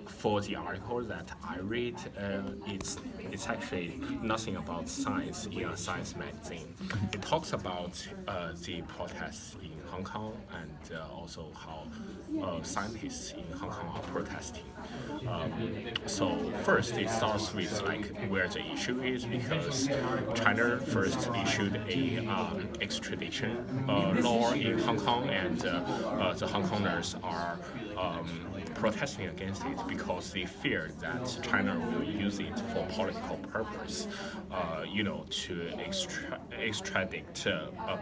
For the article that I read, it's actually nothing about science in a science magazine. It talks about the protests in Hong Kong and also how scientists in Hong Kong are protesting. Um, so first, it starts with like where the issue is because China first issued a extradition law in Hong Kong, and the Hong Kongers are protesting against it because they fear that China will use it for political purpose, to extradite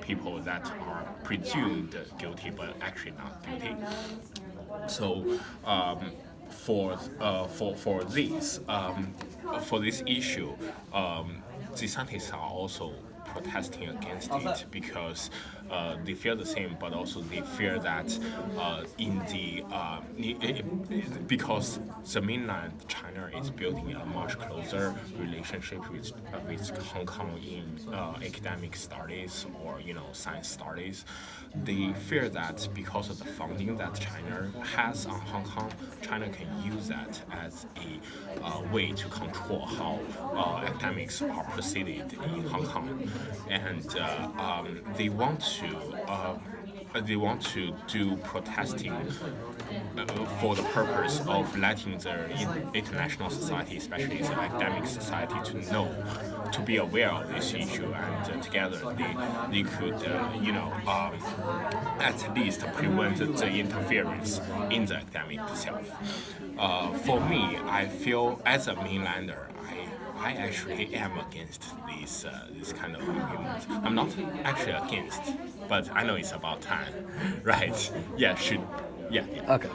people that are presumed guilty but actually not guilty. So for this issue, the scientists are also protesting against it because they feel the same, but also they fear that because the mainland China is building a much closer relationship with Hong Kong in academic studies or science studies. They fear that because of the funding that China has on Hong Kong, China can use that as a way to control how academics are proceeded in Hong Kong, and they want to do protesting for the purpose of letting the international society, especially the academic society, to be aware of this issue, and together they could, at least prevent the interference in the academic itself. For me, I feel as a mainlander, I actually am against this kind of argument. I'm not actually against, but I know it's about time, right? Yeah, should yeah. Okay.